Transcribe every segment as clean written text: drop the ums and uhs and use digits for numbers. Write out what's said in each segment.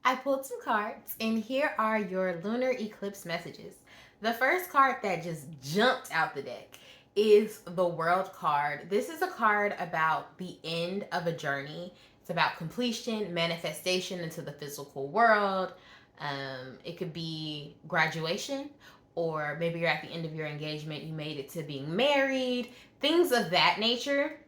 I pulled some cards, and here are your lunar eclipse messages. The first card that just jumped out the deck is the World card. This is a card about the end of a journey. It's about completion, manifestation into the physical world. It could be graduation, or maybe you're at the end of your engagement, you made it to being married, things of that nature.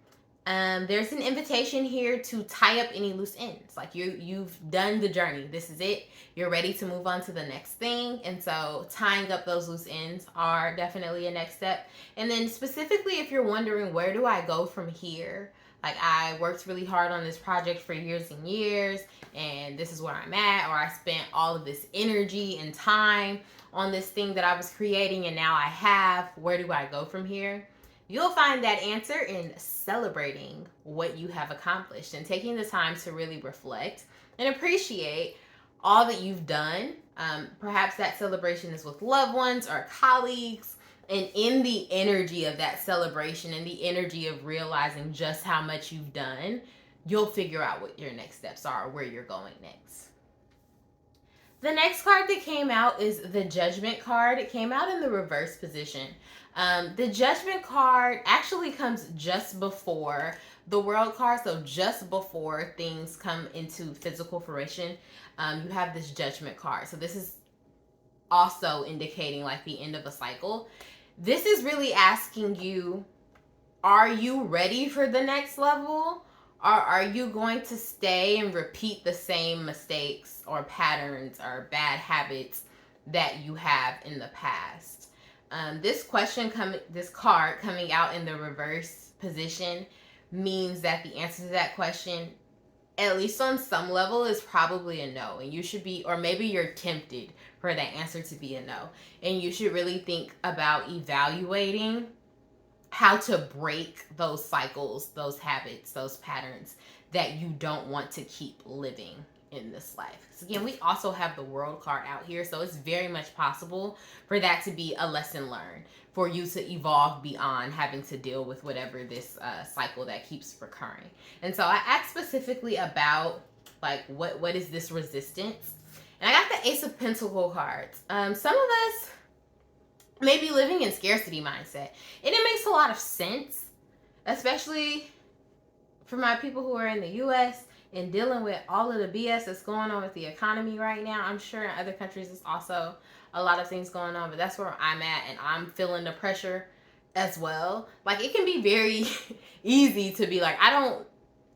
There's an invitation here to tie up any loose ends. Like you've done the journey. This is it. You're ready to move on to the next thing. And so tying up those loose ends are definitely a next step. And then specifically if you're wondering, where do I go from here? Like, I worked really hard on this project for years and years, and this is where I'm at, or I spent all of this energy and time on this thing that I was creating, and now I have. Where do I go from here? You'll find that answer in celebrating what you have accomplished and taking the time to really reflect and appreciate all that you've done. Perhaps that celebration is with loved ones or colleagues. And in the energy of that celebration and the energy of realizing just how much you've done, you'll figure out what your next steps are or where you're going next. The next card that came out is the Judgment card. It came out in the reverse position. The Judgment card actually comes just before the World card, so just before things come into physical fruition, you have this Judgment card. So this is also indicating like the end of a cycle. This is really asking you, are you ready for the next level? Or are you going to stay and repeat the same mistakes or patterns or bad habits that you have in the past? This card coming out in the reverse position means that the answer to that question, at least on some level, is probably a no. And you should be, or maybe you're tempted for that answer to be a no. And you should really think about evaluating how to break those cycles, those habits, those patterns that you don't want to keep living in this life. So again, we also have the World card out here, so it's very much possible for that to be a lesson learned, for you to evolve beyond having to deal with whatever this cycle that keeps recurring. And so I asked specifically about like what is this resistance, and I got the Ace of Pentacle cards. Some of us may be living in scarcity mindset, and it makes a lot of sense, especially for my people who are in the US and dealing with all of the BS that's going on with the economy right now. I'm sure in other countries there's also a lot of things going on, but that's where I'm at, and I'm feeling the pressure as well. Like, it can be very easy to be like, I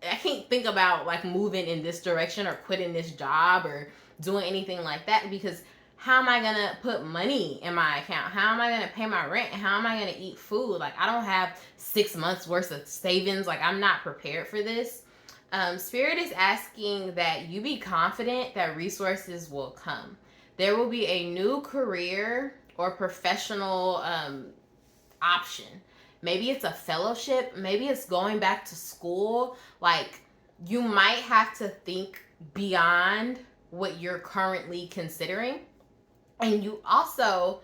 can't think about like moving in this direction or quitting this job or doing anything like that, because how am I gonna put money in my account? How am I gonna pay my rent? How am I gonna eat food? Like, I don't have 6 months worth of savings. Like, I'm not prepared for this. Spirit is asking that you be confident that resources will come. There will be a new career or professional option. Maybe it's a fellowship. Maybe it's going back to school. Like, you might have to think beyond what you're currently considering. And you also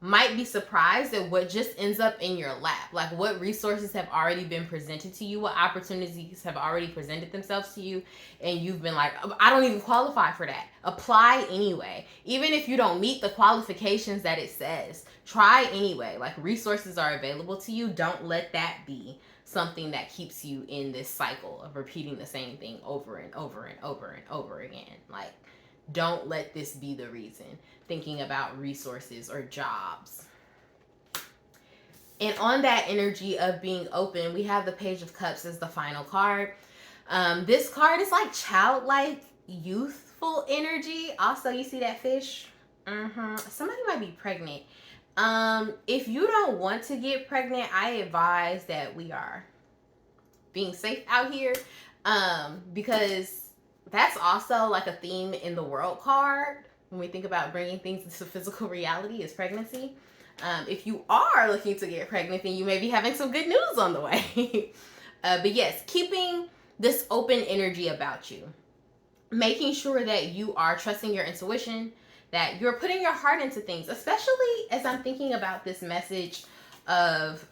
might be surprised at what just ends up in your lap. Like, what resources have already been presented to you, what opportunities have already presented themselves to you, and you've been like, I don't even qualify for that. Apply anyway. Even if you don't meet the qualifications that it says, try anyway. Like, resources are available to you. Don't let that be something that keeps you in this cycle of repeating the same thing over and over and over and over again. Like, don't let this be the reason. Thinking about resources or jobs. And on that energy of being open, we have the Page of Cups as the final card. This card is like childlike, youthful energy. Also, you see that fish? Somebody might be pregnant. If you don't want to get pregnant, I advise that we are being safe out here, because that's also like a theme in the World card when we think about bringing things into physical reality, is pregnancy. If you are looking to get pregnant, then you may be having some good news on the way. But yes, keeping this open energy about you, making sure that you are trusting your intuition, that you're putting your heart into things, especially as I'm thinking about this message of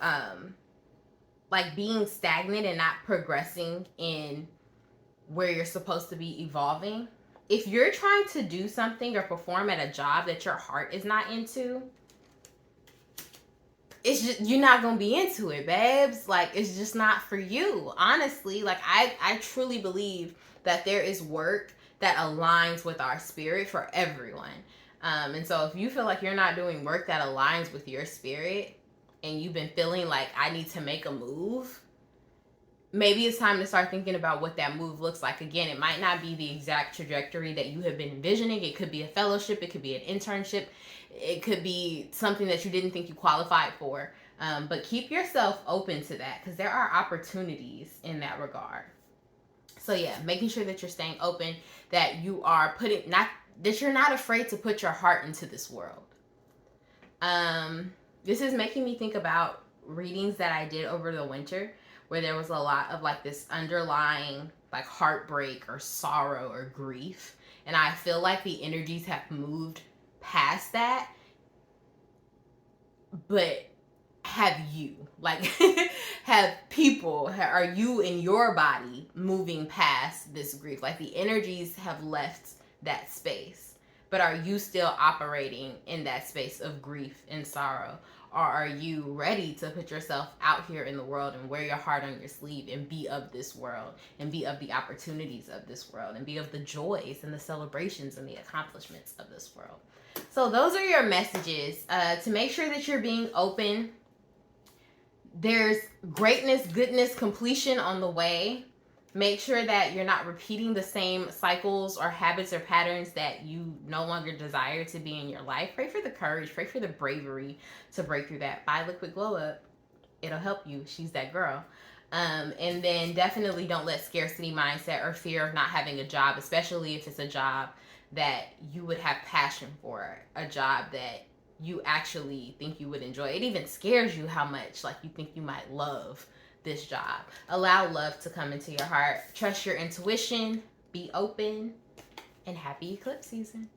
like being stagnant and not progressing in where you're supposed to be evolving. if you're trying to do something or perform at a job that your heart is not into, it's just, you're not gonna be into it, babes. Like, it's just not for you, honestly. Like, I truly believe that there is work that aligns with our spirit for everyone. And so if you feel like you're not doing work that aligns with your spirit, and you've been feeling like, I need to make a move, maybe it's time to start thinking about what that move looks like. Again, it might not be the exact trajectory that you have been envisioning. It could be a fellowship, it could be an internship, it could be something that you didn't think you qualified for. But keep yourself open to that, because there are opportunities in that regard. So yeah, making sure that you're staying open, that you are putting, not that you're not afraid to put your heart into this world. This is making me think about readings that I did over the winter, where there was a lot of like this underlying like heartbreak or sorrow or grief. And I feel like the energies have moved past that. But have you, like, have people, are you in your body moving past this grief? Like, the energies have left that space, but are you still operating in that space of grief and sorrow? Or are you ready to put yourself out here in the world and wear your heart on your sleeve and be of this world, and be of the opportunities of this world, and be of the joys and the celebrations and the accomplishments of this world? So those are your messages, to make sure that you're being open. There's greatness, goodness, completion on the way. Make sure that you're not repeating the same cycles or habits or patterns that you no longer desire to be in your life. Pray for the courage, pray for the bravery to break through that. Buy Liquid Glow Up. It'll help you. She's that girl. And then definitely don't let scarcity mindset or fear of not having a job, especially if it's a job that you would have passion for, a job that you actually think you would enjoy. It even scares you how much like you think you might love this job. Allow love to come into your heart. Trust your intuition. Be open. And happy eclipse season.